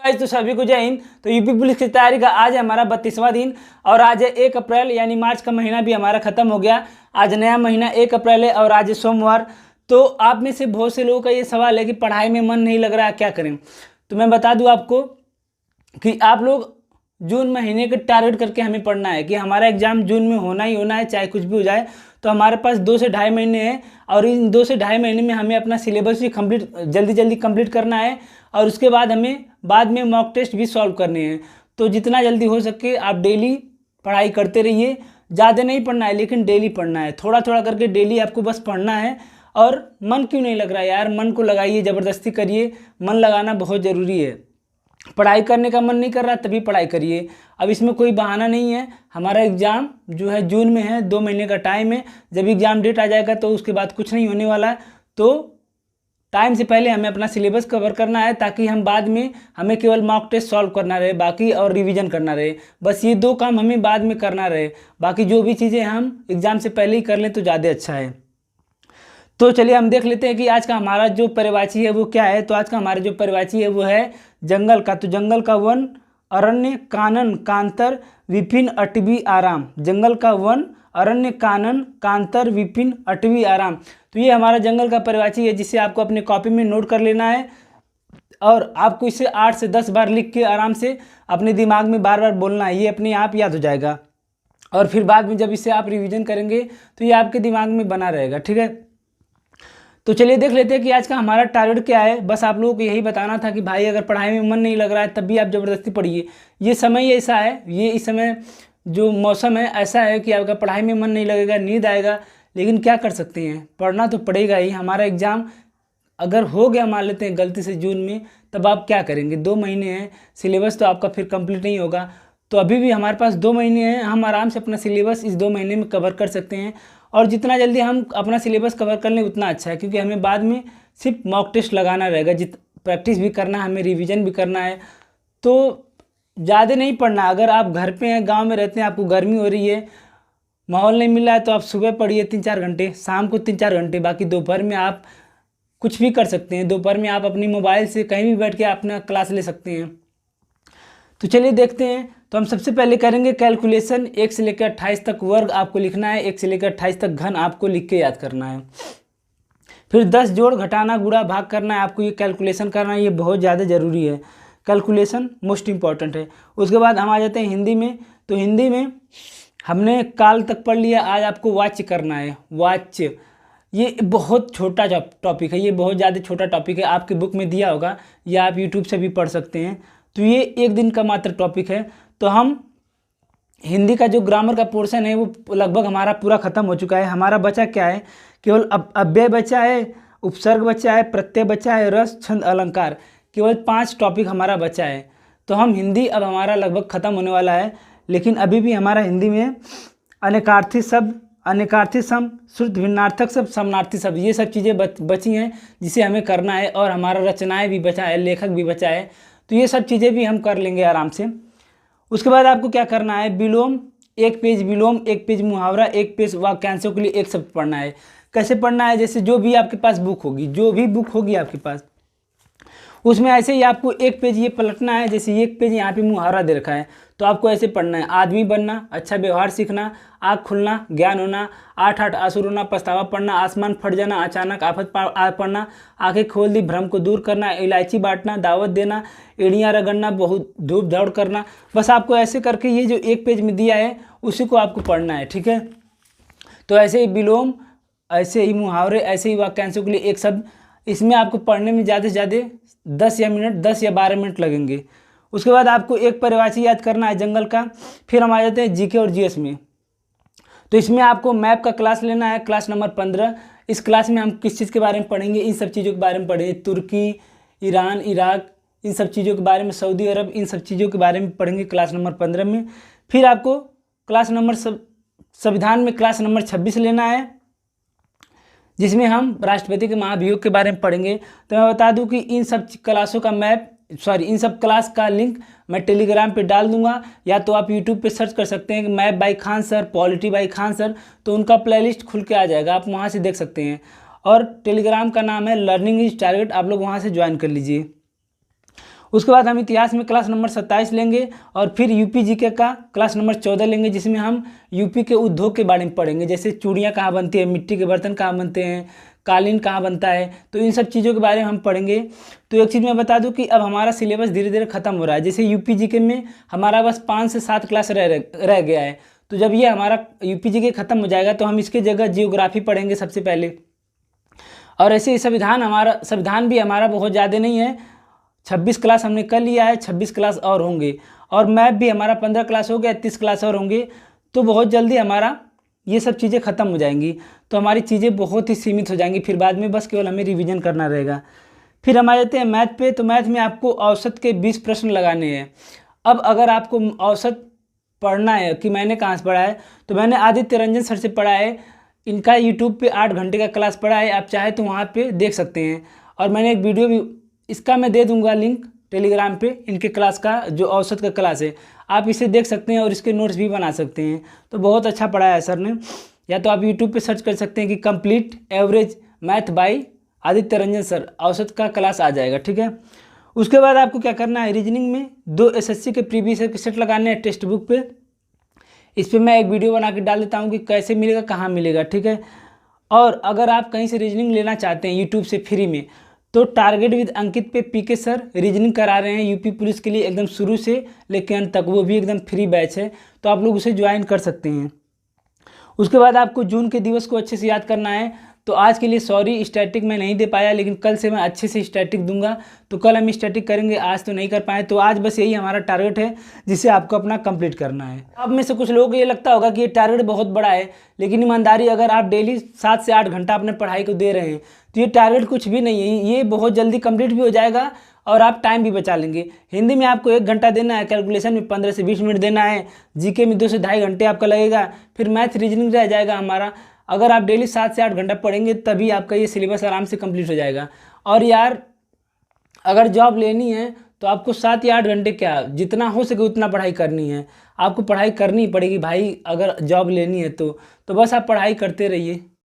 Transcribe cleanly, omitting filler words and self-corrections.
Guys तो सभी को जय हिंद। तो यूपी पुलिस की तैयारी का आज है हमारा 32वां दिन और आज है 1 अप्रैल यानी मार्च का महीना भी हमारा खत्म हो गया। आज नया महीना 1 अप्रैल है और आज है सोमवार। तो आप में से बहुत से लोगों का ये सवाल है कि पढ़ाई में मन नहीं लग रहा है, क्या करें। तो मैं बता दूं आपको कि आप लोग जून महीने के टारगेट करके हमें पढ़ना है कि हमारा एग्जाम जून में होना ही होना है, चाहे कुछ भी हो जाए। तो हमारे पास 2 से ढाई महीने हैं और इन 2 से ढाई महीने में हमें अपना सिलेबस भी जल्दी कंप्लीट करना है और उसके बाद हमें बाद में मॉक टेस्ट भी सॉल्व करने हैं। तो जितना जल्दी हो सके आप डेली पढ़ाई करते रहिए। ज़्यादा नहीं पढ़ना है लेकिन डेली पढ़ना है, थोड़ा थोड़ा करके डेली आपको बस पढ़ना है। और मन क्यों नहीं लग रहा है यार, मन को लगाइए, ज़बरदस्ती करिए। मन लगाना बहुत ज़रूरी है। पढ़ाई करने का मन नहीं कर रहा तभी पढ़ाई करिए। अब इसमें कोई बहाना नहीं है। हमारा एग्ज़ाम जो है जून में है, 2 महीने का टाइम है। जब एग्ज़ाम डेट आ जाएगा तो उसके बाद कुछ नहीं होने वाला है। तो टाइम से पहले हमें अपना सिलेबस कवर करना है ताकि हम बाद में हमें केवल मॉक टेस्ट सॉल्व करना रहे, बाकी और रिवीजन करना रहे। बस ये 2 काम हमें बाद में करना रहे, बाकी जो भी चीज़ें हम एग्ज़ाम से पहले ही कर लें तो ज़्यादा अच्छा है। तो चलिए हम देख लेते हैं कि आज का हमारा जो परिवाची है वो क्या है। तो आज का हमारा जो परिवाची है वो है जंगल का। तो जंगल का वन अरण्य कानन कांतर विपिन अटवी आराम। जंगल का वन अरण्य कानन कांतर विपिन अटवी आराम। तो ये हमारा जंगल का परिवाची है जिसे आपको अपने कॉपी में नोट कर लेना है और आपको इसे 8 से 10 बार लिख के आराम से अपने दिमाग में बार बार बोलना है। ये अपने आप याद हो जाएगा और फिर बाद में जब इसे आप रिवीजन करेंगे तो ये आपके दिमाग में बना रहेगा, ठीक है। तो चलिए देख लेते हैं कि आज का हमारा टारगेट क्या है। बस आप लोगों को यही बताना था कि भाई अगर पढ़ाई में मन नहीं लग रहा है तब भी आप ज़बरदस्ती पढ़िए। ये समय ऐसा है, ये इस समय जो मौसम है ऐसा है कि आपका पढ़ाई में मन नहीं लगेगा, नींद आएगा, लेकिन क्या कर सकते हैं, पढ़ना तो पड़ेगा ही। हमारा एग्ज़ाम अगर हो गया मान लेते हैं गलती से जून में, तब आप क्या करेंगे। 2 महीने हैं, सिलेबस तो आपका फिर कंप्लीट नहीं होगा। तो अभी भी हमारे पास 2 महीने हैं, हम आराम से अपना सिलेबस इस 2 महीने में कवर कर सकते हैं। और जितना जल्दी हम अपना सिलेबस कवर कर लें उतना अच्छा है, क्योंकि हमें बाद में सिर्फ मॉक टेस्ट लगाना रहेगा। प्रैक्टिस भी करना है, हमें रिवीजन भी करना है। तो ज़्यादा नहीं पढ़ना। अगर आप घर पे हैं, गांव में रहते हैं, आपको गर्मी हो रही है, माहौल नहीं मिल रहा है, तो आप सुबह पढ़िए 3-4 घंटे, शाम को 3-4 घंटे। बाकी दोपहर में आप कुछ भी कर सकते हैं। दोपहर में आप अपनी मोबाइल से कहीं भी बैठ के अपना क्लास ले सकते हैं। तो चलिए देखते हैं। तो हम सबसे पहले करेंगे कैलकुलेशन। 1 से लेकर 28 तक वर्ग आपको लिखना है, 1 से लेकर 28 तक घन आपको लिख के याद करना है। फिर 10 जोड़ घटाना गुणा भाग करना है, आपको ये कैलकुलेशन करना है। ये बहुत ज़्यादा ज़रूरी है, कैलकुलेशन मोस्ट इम्पॉर्टेंट है। उसके बाद हम आ जाते हैं हिंदी में। तो हिंदी में हमने काल तक पढ़ लिया, आज आपको वाच्य करना है। वाच्य ये बहुत छोटा टॉपिक है, ये बहुत ज़्यादा छोटा टॉपिक है। आपके बुक में दिया होगा या आप यूट्यूब से भी पढ़ सकते हैं। तो ये 1 दिन का मात्र टॉपिक है। तो हम हिंदी का जो ग्रामर का पोर्शन है वो लगभग हमारा पूरा खत्म हो चुका है। हमारा बचा क्या है, केवल अव्यय बचा है, उपसर्ग बचा है, प्रत्यय बचा है, रस, छंद, अलंकार। केवल 5 टॉपिक हमारा बचा है। तो हम हिंदी अब हमारा लगभग ख़त्म होने वाला है, लेकिन अभी भी हमारा हिंदी में अनेकार्थी शब्द, अनेकार्थी सम, श्रुत भिन्नार्थक शब्द, समानार्थी शब्द, ये सब चीज़ें बची हैं जिसे हमें करना है। और हमारा रचनाएँ भी बचा है, लेखक भी बचा है। तो ये सब चीज़ें भी हम कर लेंगे आराम से। उसके बाद आपको क्या करना है, विलोम, 1 पेज विलोम, 1 पेज मुहावरा, 1 पेज वाक्यांशों के लिए 1 शब्द पढ़ना है। कैसे पढ़ना है, जैसे जो भी आपके पास बुक होगी, जो भी बुक होगी आपके पास, उसमें ऐसे ही आपको 1 पेज ये पलटना है। जैसे 1 पेज यहाँ पे मुहावरा दे रखा है तो आपको ऐसे पढ़ना है। आदमी बनना, अच्छा व्यवहार सीखना, आँख खुलना, ज्ञान होना, 8 आंसू रोना, पछतावा पढ़ना, आसमान फट जाना, अचानक आफत पड़ना, आंखें खोल दी, भ्रम को दूर करना, इलायची बांटना, दावत देना, एड़ियाँ रगड़ना, बहुत धूप दौड़ करना। बस आपको ऐसे करके ये जो 1 पेज में दिया है उसी को आपको पढ़ना है, ठीक है। तो ऐसे ही विलोम, ऐसे ही मुहावरे, ऐसे ही वाक्यांशों के लिए 1 शब्द। इसमें आपको पढ़ने में ज़्यादा से ज़्यादा 10 या 12 मिनट लगेंगे। उसके बाद आपको एक परिभाषा याद करना है जंगल का। फिर हम आ जाते हैं जीके और जीएस में। तो इसमें आपको मैप का क्लास लेना है, क्लास नंबर 15। इस क्लास में हम किस चीज़ के बारे में पढ़ेंगे, इन सब चीज़ों के बारे में पढ़ेंगे। तुर्की, ईरान, इराक, इन सब चीज़ों के बारे में, सऊदी अरब, इन सब चीज़ों के बारे में पढ़ेंगे क्लास नंबर 15 में। फिर आपको क्लास नंबर संविधान में क्लास नंबर 26 लेना है, जिसमें हम राष्ट्रपति के महाभियोग के बारे में पढ़ेंगे। तो मैं बता दूं कि इन सब क्लासों का इन सब क्लास का लिंक मैं टेलीग्राम पे डाल दूंगा, या तो आप यूट्यूब पे सर्च कर सकते हैं कि map by Khan sir, polity by Khan sir, तो उनका प्लेलिस्ट खुल के आ जाएगा, आप वहाँ से देख सकते हैं। और टेलीग्राम का नाम है लर्निंग इज टारगेट, आप लोग वहाँ से ज्वाइन कर लीजिए। उसके बाद हम इतिहास में क्लास नंबर 27 लेंगे और फिर यूपी जीके का क्लास नंबर 14 लेंगे, जिसमें हम यूपी के उद्योग के बारे में पढ़ेंगे, जैसे चूड़ियाँ कहाँ बनती है, मिट्टी के बर्तन कहाँ बनते हैं, कालीन कहाँ बनता है, तो इन सब चीज़ों के बारे में हम पढ़ेंगे। तो एक चीज़ मैं बता दूं कि अब हमारा सिलेबस धीरे धीरे खत्म हो रहा है। जैसे यूपी जीके में हमारा बस 5 से 7 क्लास रह गया है। तो जब ये हमारा यूपी जीके खत्म हो जाएगा तो हम इसके जगह जियोग्राफी पढ़ेंगे सबसे पहले। और ऐसे संविधान भी हमारा बहुत ज़्यादा नहीं है, 26 क्लास हमने कर लिया है, 26 क्लास और होंगे। और मैथ भी हमारा 15 क्लास हो गया, 30 क्लास और होंगे। तो बहुत जल्दी हमारा ये सब चीज़ें ख़त्म हो जाएंगी, तो हमारी चीज़ें बहुत ही सीमित हो जाएंगी। फिर बाद में बस केवल हमें रिवीजन करना रहेगा। फिर हम आ जाते हैं मैथ पे। तो मैथ में आपको औसत के 20 प्रश्न लगाने हैं। अब अगर आपको औसत पढ़ना है कि मैंने कहाँ से पढ़ा है, तो मैंने आदित्य रंजन सर से पढ़ा है। इनका यूट्यूब पे 8 घंटे का क्लास पढ़ा है, आप चाहे तो वहाँ पे देख सकते हैं। और मैंने एक वीडियो भी, इसका मैं दे दूँगा लिंक टेलीग्राम पे, इनके क्लास का जो औसत का क्लास है, आप इसे देख सकते हैं और इसके नोट्स भी बना सकते हैं। तो बहुत अच्छा पढ़ाया है सर ने। या तो आप यूट्यूब पे सर्च कर सकते हैं कि complete average math bye Aditya Ranjan sir, औसत का क्लास आ जाएगा, ठीक है। उसके बाद आपको क्या करना है, रीजनिंग में 2 एसएससी के प्रीवियस ईयर के सेट लगाने हैं टेक्स्ट बुक पे। इस पर मैं एक वीडियो बना के डाल देता हूँ कि कैसे मिलेगा, कहाँ मिलेगा, ठीक है। और अगर आप कहीं से रीजनिंग लेना चाहते हैं यूट्यूब से फ्री में, तो टारगेट विद अंकित पे पीके सर रीजनिंग करा रहे हैं यूपी पुलिस के लिए एकदम शुरू से लेकर अंत तक, वो भी एकदम फ्री बैच है, तो आप लोग उसे ज्वाइन कर सकते हैं। उसके बाद आपको जून के दिवस को अच्छे से याद करना है। तो आज के लिए सॉरी, स्टैटिक मैं नहीं दे पाया, लेकिन कल से मैं अच्छे से स्टैटिक दूंगा। तो कल हम स्टैटिक करेंगे, आज तो नहीं कर पाए। तो आज बस यही हमारा टारगेट है जिसे आपको अपना कंप्लीट करना है। अब में से कुछ लोगों को ये लगता होगा कि ये टारगेट बहुत बड़ा है, लेकिन ईमानदारी अगर आप डेली 7 से 8 घंटा अपने पढ़ाई को दे रहे हैं तो ये टारगेट कुछ भी नहीं है, ये बहुत जल्दी कंप्लीट भी हो जाएगा और आप टाइम भी बचा लेंगे। हिंदी में आपको 1 घंटा देना है, कैलकुलेशन में 15 से 20 मिनट देना है, जीके में 2 से ढाई घंटे आपका लगेगा, फिर मैथ रीजनिंग रह जाएगा हमारा। अगर आप डेली 7 से 8 घंटा पढ़ेंगे तभी आपका ये सिलेबस आराम से कंप्लीट हो जाएगा। और यार अगर जॉब लेनी है तो आपको 7 या 8 घंटे क्या, जितना हो सके उतना पढ़ाई करनी है, आपको पढ़ाई करनी पड़ेगी भाई। अगर जॉब लेनी है तो बस आप पढ़ाई करते रहिए।